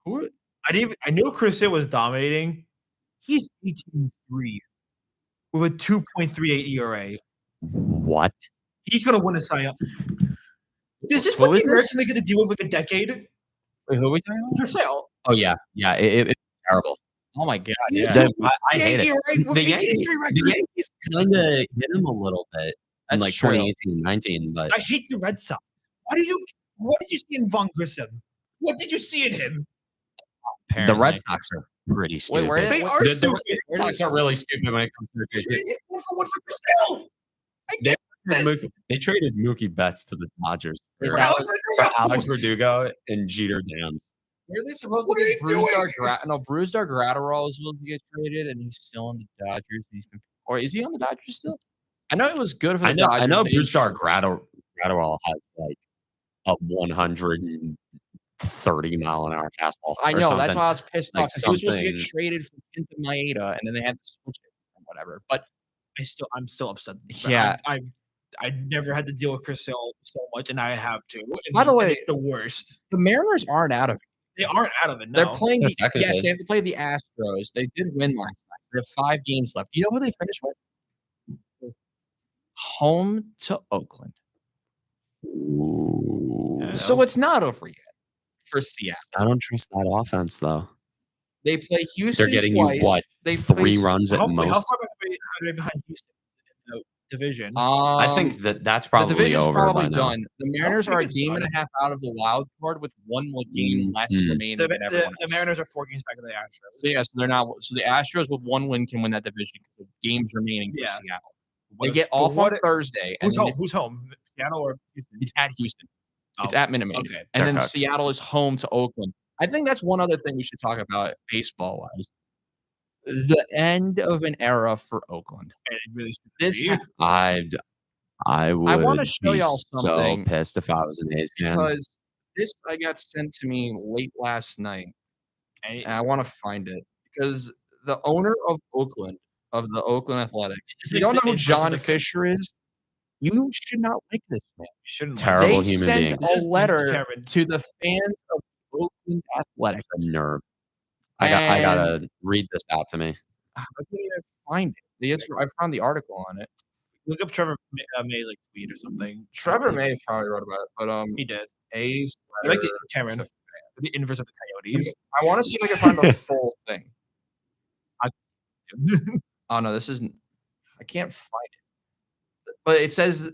Who? I knew Chris Hill was dominating. He's 18-3 with a 2.38 ERA. What? He's gonna win a Cy Young. Is this what the Americans are gonna deal with like a decade? Wait, who are we talking about? Chris Hill. Oh yeah, it's terrible. Oh my God! Yeah. I hate it. The Yankees kind of hit him a little bit in like 2018, 19. But I hate the Red Sox. What did you see in Von Grissom? What did you see in him? Apparently. The Red Sox are pretty stupid. They are stupid. The Red Sox are really stupid when it comes to the one for Chris Hill. They traded Mookie Betts to the Dodgers for Alex Verdugo and Jeter Downs. Were they supposed to get Brusdar Graterol is supposed to get traded, and he's still on the Dodgers. Or is he on the Dodgers still? I know it was good for the Dodgers. I know Brusdar Graterol has like a 130 mile an hour fastball. I know that's why I was pissed off. He was supposed to get traded from Kenta Maeda, and then they had to switch it or whatever. But I'm still upset. Yeah, I never had to deal with Chris Hill so much, and I have to. By the way, it's the worst. The Mariners aren't out of it. They aren't out of it, They're no. playing Yeah, the technically. they have to play the Astros. They did win last night. They have 5 games left. Do you know who they finished with? Home to Oakland. Ooh. So it's not over yet for Seattle. I don't trust that offense, though. They play They're Houston getting twice. you, what, They 3 runs at How most? far back are they behind Houston in the division? I think that's the probably division's over probably by now. done. The Mariners are a it's game done. and a half out of the wild card with 1 more game less remaining than everyone The else. Mariners are 4 games back of the Astros. So, yeah, so they're not. So the Astros with 1 win can win that division because of games remaining for Seattle. They get off on Thursday. Who's home? Who's home? Seattle or Houston? It's at Houston. It's Oh, at Minute Maid. okay. And They're then cooked. Seattle is home to Oakland. I think that's one other thing we should talk about baseball-wise. The end of an era for Oakland. And it really This should be. I wanna would show be y'all so something pissed if I was an A's fan. because this I got sent to me late last night, Okay. and I wanna find it because the owner of Oakland, of the Oakland Athletics, if you like don't know the who inverse of John the Fisher is, you should not like this man. Shouldn't Terrible They human sent being. a letter Kevin. to the fans of Oakland Athletics. That's a nerve. I And gotta read this out to me. I can't even find it. I found the article on it. Look up Trevor May's like tweet or something. Trevor May probably wrote about it, but He did. A's I like the letter Cameron, to the inverse of the Coyotes. I wanna see if I can find the full thing. Oh, no, this isn't I can't find it. But it says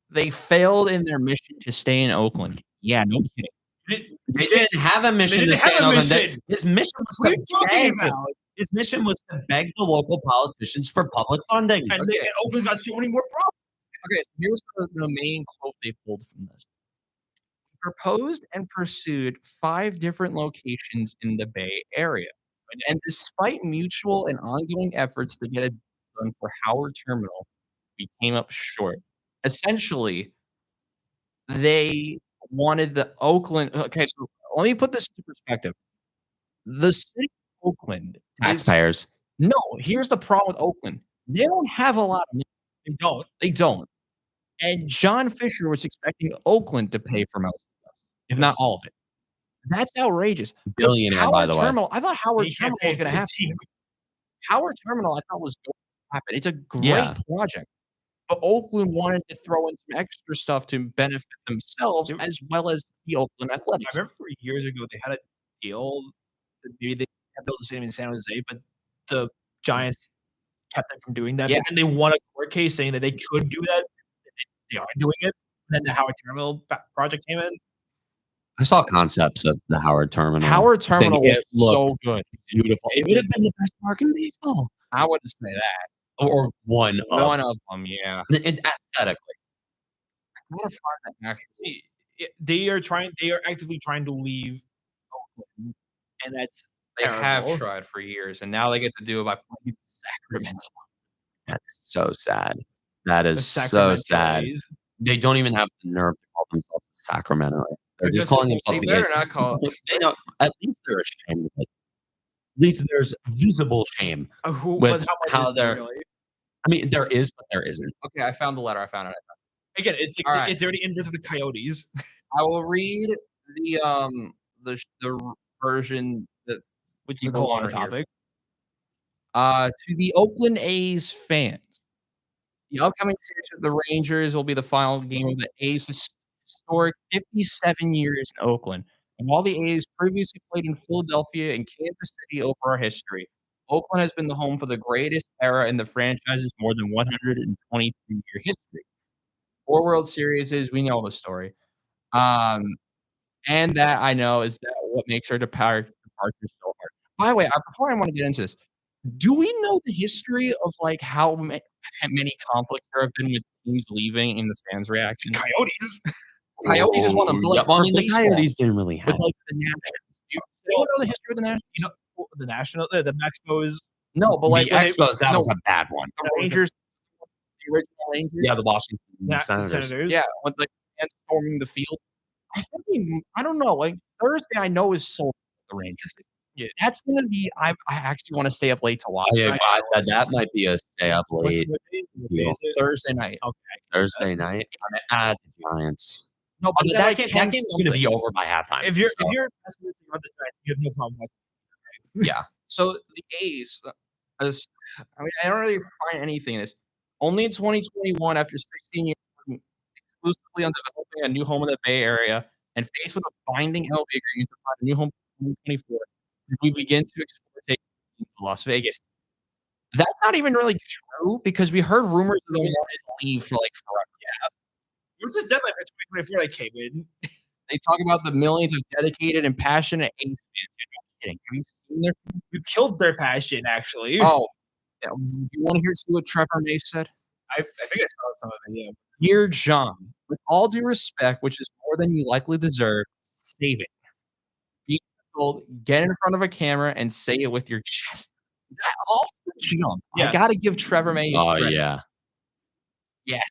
they failed in their mission to stay in Oakland. Yeah, no kidding. They didn't have a mission to didn't stay have in a Oakland. mission. His mission was What are to you talking beg. about? His mission was to beg the local politicians for public funding. And Okay. Oakland's got so many more problems. Okay, so here's the main quote they pulled from this. Proposed and pursued 5 different locations in the Bay Area. And despite mutual and ongoing efforts to get it done for Howard Terminal, we came up short. Essentially, they wanted the Oakland okay, so let me put this into perspective. The city of Oakland Taxpayers. no, here's the problem with Oakland. They don't have a lot of money. They don't. They don't. And John Fisher was expecting Oakland to pay for most of it, if not all of it. That's outrageous. Billionaire, Howard by the way. Terminal, I thought Howard He can't Terminal pay was gonna for the happen. team. Howard Terminal, I thought was going to happen. It's a great Yeah. project. But Oakland wanted to throw in some extra stuff to benefit themselves Yep. as well as the Oakland I Athletics. remember years ago they had a deal that maybe they had built the stadium in San Jose, but the Giants kept them from doing that. Yeah. And they won a court case saying that they could do that. They are doing it. And then the Howard Terminal project came in. I saw concepts of the Howard Terminal. Howard Terminal It was looked so good. beautiful. It would have been the best park in baseball. I wouldn't say that. Or one One of. of them, yeah. And aesthetically. I gotta find that actually. They are actively trying to leave Oakland. And that's They have terrible. tried for years, and now they get to do it by playing Sacramento. That's so sad. That The is so Sacramento sad. A's. They don't even have the nerve to call themselves Sacramento. They're They're just just calling supposed to themselves They the A's. better not call it. They know, at least they're ashamed of it. At least there's visible shame. But With how much how is there they're- really? I mean, there is, but there isn't. Okay, I found the letter. I found it. Again, it's All right. it's already inverse of the Coyotes. I will read the version that Which people go on wanna the hear. topic. To the Oakland A's fans, the upcoming series with the Rangers will be the final game of the A's historic 57 years in Oakland. And while the A's previously played in Philadelphia and Kansas City over our history, Oakland has been the home for the greatest era in the franchise's more than 123-year history. 4 World Series, we know the story. And that I know is that what makes our departure so hard. By the way, before I want to get into this, do we know the history of like how many conflicts there have been with teams leaving and the fans' reaction? Coyotes. Coyotes is one of them. Like, Yeah, well, I for mean, the baseball, Coyotes didn't really have. with like the Nationals. Do you know the history of the Nationals? You know the National, the Expos. No, but like the Expos, that no, was a bad one. the Rangers, the original Rangers. Yeah, the Washington Senators. Senators. Yeah, with the fans storming the field. I don't know. Like Thursday, I know is sold for the Rangers. Yeah. That's gonna be. I actually want to stay up late to watch. Yeah, that might be a stay up late What day deal. is it? Thursday night. Okay. Thursday night at the Giants. No, but That game's gonna be over by halftime. If you're pessimistic about the Giants, you have no problem watching. Yeah. So the A's, as I mean, I don't really find anything in this. Only in 2021, after 16 years exclusively on developing a new home in the Bay Area and faced with a binding LB agreement to find a new home in 2024, if we begin to explore taking to Las Vegas. That's not even really true because we heard rumors of them wanting to leave for like forever. Yeah. What's his deadline for 2024 that came in? They talk about the millions of dedicated and passionate A's fans. You're not kidding. Have you seen their? You killed their passion, actually. Oh, you want to see what Trevor May said? I think I saw some of it. Yeah. Dear John, with all due respect, which is more than you likely deserve, save it. Be told, get in front of a camera and say it with your chest. All for John. Yes. I got to give Trevor May his credit. Yeah. Yes.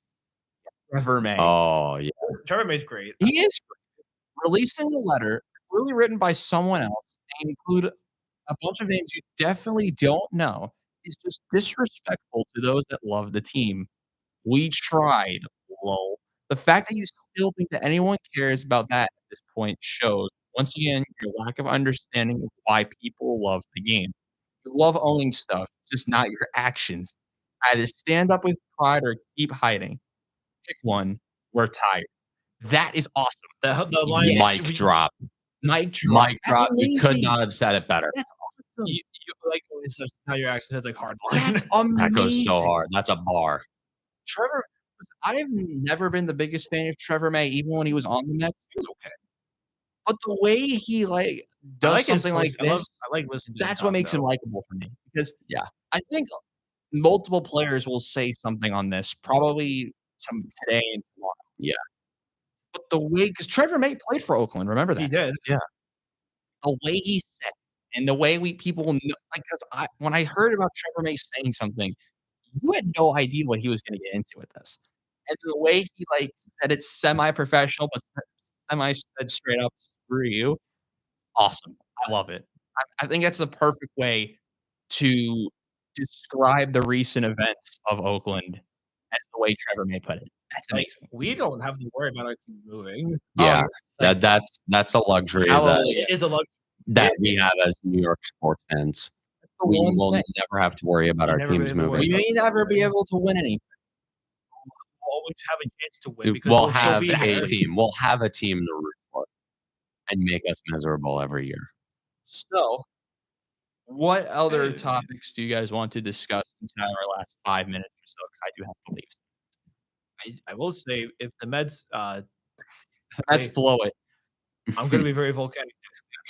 Trevor May. Oh, yeah. Trevor May's great. He is great. Releasing a letter clearly written by someone else and include a bunch of names you definitely don't know is just disrespectful to those that love the team. We tried, lol. The fact that you still think that anyone cares about that at this point shows, once again, your lack of understanding of why people love the game. You love owning stuff, just not your actions. Either stand up with pride or keep hiding. Pick one. We're tired. That is awesome. The line Mic drop. Mic drop. Mic drop. You could not have said it better. That's awesome. You like owning stuff, not your actions. That's like hard line. That's amazing. That goes so hard. That's a bar. Trevor, I've never been the biggest fan of Trevor May, even when he was on the Mets. He was okay. But the way he does something like this, I like listening to that's what makes him likable for me. Because Yeah. I think multiple players will say something on this, probably today and tomorrow. Yeah. But the way, because Trevor May played for Oakland, remember that? He did. Yeah. The way he said it, and the way people know, because when I heard about Trevor May saying something, you had no idea what he was going to get into with this. And the way he said it's semi-professional, but semi said straight up, screw you. Awesome. I love it. I think that's the perfect way to describe the recent events of Oakland as the way Trevor May put it. That's amazing. We don't have to worry about our team moving. Yeah. That's a luxury It is a luxury that we have as New York sports fans. We will never have to worry about our teams moving. We may never be able to win anything. We'll always have a chance to win. Because We'll have a team. We'll have a team to root for and make us miserable every year. So, what other topics do you guys want to discuss inside our last 5 minutes or so? Because I do have to leave. I will say, if the Mets, let's blow it. I'm going to be very volcanic.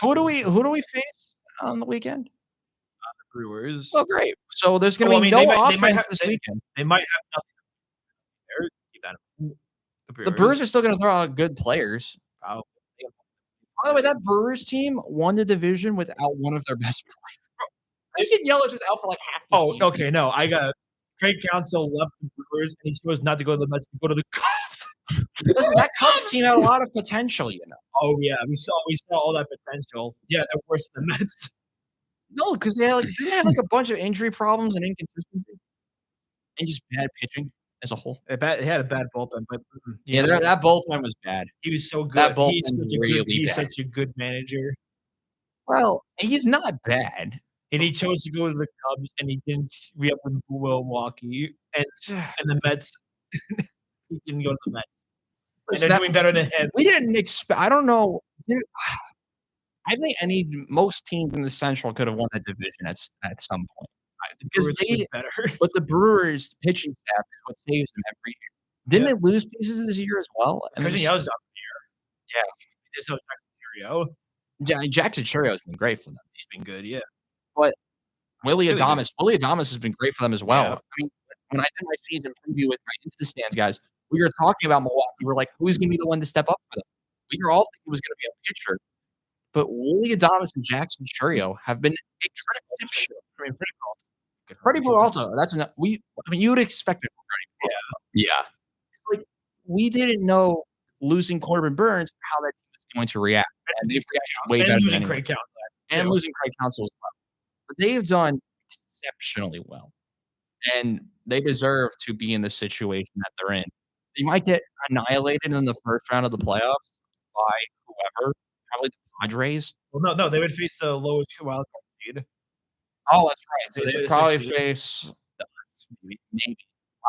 Who do we face on the weekend? The Brewers. Oh, great! So there's going to be no offense this weekend. They might have nothing. The Brewers are still going to throw out good players. Probably. By the way, that Brewers team won the division without one of their best players. Christian Yelich was out for like half the season. Okay, no. I got Craig Counsell left the Brewers, and he chose not to go to the Mets, to go to the Cubs. Listen, that Cubs team had a lot of potential, you know. Oh yeah, we saw all that potential. Yeah, they're worse than the Mets. No, because they had a bunch of injury problems and inconsistency, and just bad pitching as a whole. They had a bad bullpen, but that bullpen was bad. He was so good. That bullpen He's such a good manager. Well, he's not bad. And he chose to go to the Cubs, and he didn't re-up with Milwaukee, and the Mets. He didn't go to the Mets. And they're doing better than him. We didn't expect. I don't know. I think most teams in the Central could have won that division at some point. Because better. But the Brewers' pitching staff is what saves them every year. Didn't they lose pieces this year as well? Christian Yelich up here. Yeah. So Jackson Churio has been great for them. He's been good, yeah. But Willie Adames has been great for them as well. Yeah. I mean, when I did my season preview with my Insta stands guys, we were talking about Milwaukee. We're like, who's going to be the one to step up for them? We were all thinking it was going to be a pitcher. But Willie Adames and Jackson Churio have been exceptional. Freddie Peralta, you would expect it. Yeah. Like, we didn't know losing Corbin Burns how that team was going to react. And they've reacted way better than Craig Counsell. And losing Craig Counsell as well. But they've done exceptionally well. And they deserve to be in the situation that they're in. They might get annihilated in the first round of the playoffs by whoever, probably the Padres. Well, no, they would face the lowest wild card seed. Oh, that's right. So They they'd the probably 6th seed. face us, maybe.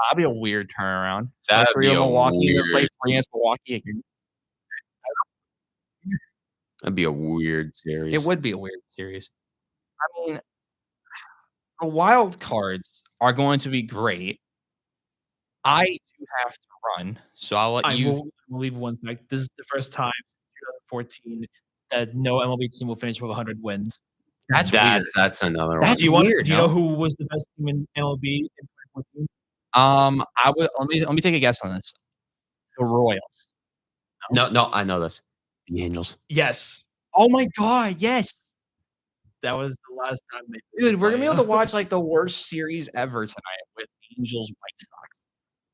That'd be a weird turnaround. Play That'd 3 be of a Milwaukee and then play weird 3 against Milwaukee again. that'd be a weird It series. would be a weird series. I mean, the wild cards are going to be great. I do have to run, so I'll let you. We'll leave one sec. This is the first time since 2014 that no MLB team will finish with 100 wins. That's weird. That's another That's Do you one. weird. do you know who was the best team in MLB in 2014? I would let me take a guess on this. The Royals. No, I know this. The Angels. Yes. Oh my god, yes. That was the last time they Dude, we're gonna be able to play. watch like the worst series ever tonight with Angels White Sox.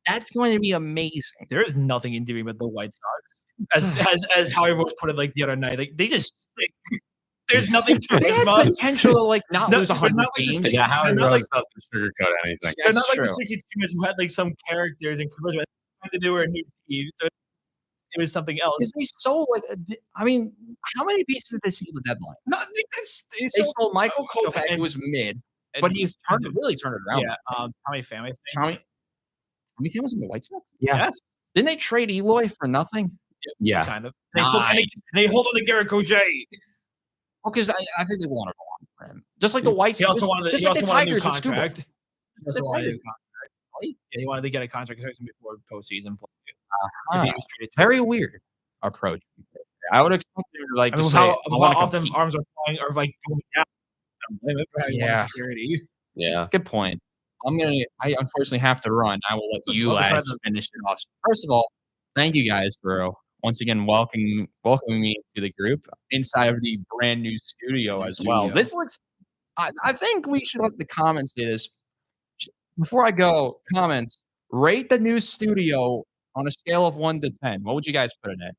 That's going to be amazing. There is nothing endearing about the White Sox. As Howie Rose put it like the other night, like they just stink. There's nothing to They had about. potential to like not lose but 100 not like the games. six- Yeah, Howie they're not Rose doesn't sugarcoat anything. They're not That's like the true. 62 guys who had like some characters and charisma. They were a new team. So it was something else. Because they sold like, I mean, how many pieces did they see at the deadline? No, They sold Michael Kopech, who was mid, but he's really turned it around. Yeah, Tommy Pham, I think. Tommy Pham was in the White Sox? Yeah. Yes. Didn't they trade Eloy for nothing? Yeah. Kind of. Nice. They hold on to Garrett Cogé. Well, because I think they wanted to want for him. Just like the White He Sox. also wanted, Just he like the also wanted a new Tigers with Scuba. contract. He also The wanted a new Tigers. contract. Yeah, he wanted to get a contract extension before postseason play. Ah, If he was traded to- very weird approach. I would expect him to like I mean, just with say, how, I with wanna how often compete. arms are flying or like going down. I don't blame him for having Yeah. more security. Yeah. Good point. I unfortunately have to run. I will let you Well, lads besides- finish it off. First of all, thank you guys for once again welcoming me to the group inside of the brand new studio as well. Studio. This looks. I think we should let the comments say this. Before I go, comments. Rate the new studio on a scale of 1 to 10. What would you guys put it at?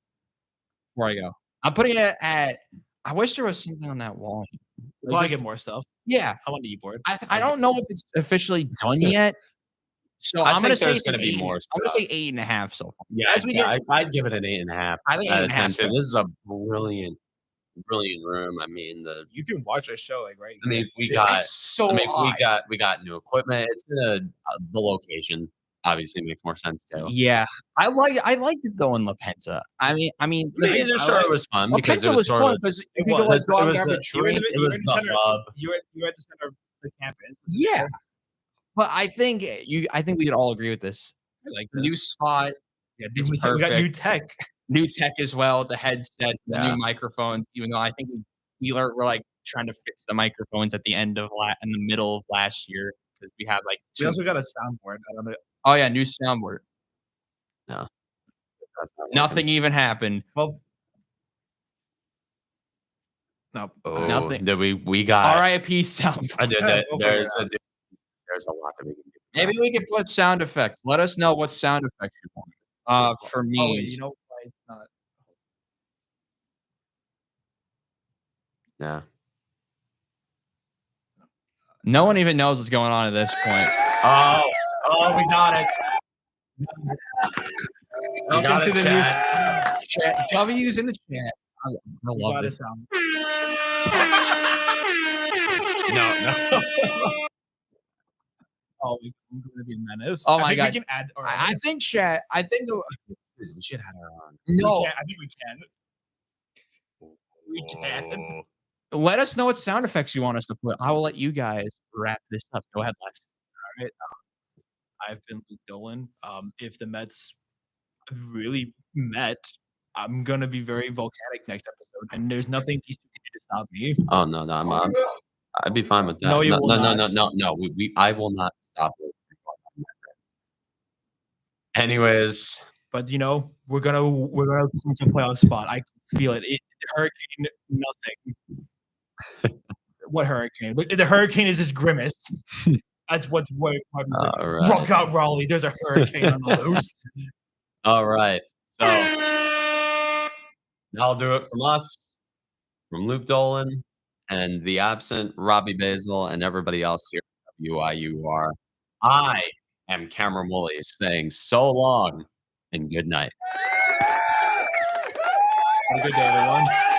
Before I go, I'm putting it at. I wish there was something on that wall. Well, I get more stuff. Yeah, I want the e-board. I don't know if it's officially done yet. So I I'm gonna think say there's it's gonna an be 8. more I'm gonna stuff. say 8.5 so far. Yeah, As we get, I'd give it an 8.5. I think out of 8.5 10 's too. fair. This is a brilliant room. I mean, You can watch our show like right. we Dude, got. it's so I mean, hot. we got new equipment. It's in the location obviously makes more sense too. Yeah, I liked it though in La Penza. I mean, I mean, sure, it was fun La because Penza it was was sort fun of because you it could go was. like go out It and was grab the- a drink. it was the hub. You were at the center of the campus. Yeah, but I think we could all agree with this. I like New this. spot, Yeah, it's we got new perfect. tech. New tech as well, the headsets, the Yeah. new microphones. Even though I think we're like trying to fix the microphones at the end of in the middle of last year because we had like We 2. also got a soundboard. I don't know. Oh yeah, new soundboard. That's not Nothing even happened. Well, no. working. Nothing. That we got. R.I.P. sound. I did Yeah, that. we'll figure it There's a lot that we can do. Maybe we could put sound effects. Let us know what sound effects you want. For Oh, me, wait, you know why it's not? Yeah. no one even knows what's going on at this point. Oh, we got it. We got Welcome to it, the chat. new chat. W's in the chat. I You love got a this. sound. No. Oh, we're gonna be a menace. Oh I my think God. we can add. Or I think chat. I think We should have her on. no. I think we can. We can. Let us know what sound effects you want us to put. I will let you guys wrap this up. Go ahead, Les. All right. I've been Luke Dolan. If the Mets really met, I'm gonna be very volcanic next episode, and there's nothing these two can do to stop me. Oh no, I'd be fine with that. No, you no, will no, not. no. I will not stop it. Anyways, But we're gonna clinch a playoff spot. I can feel it. Hurricane, nothing. What hurricane? Look, the hurricane is his grimace. That's what's what. all right, Rock out, Raleigh. There's a hurricane on the loose. all right. So that'll do it from us, from Luke Dolan, and the absent Robbie Basil, and everybody else here at WIUR. I am Cameron Woolley saying so long and good night. Have a good day, everyone.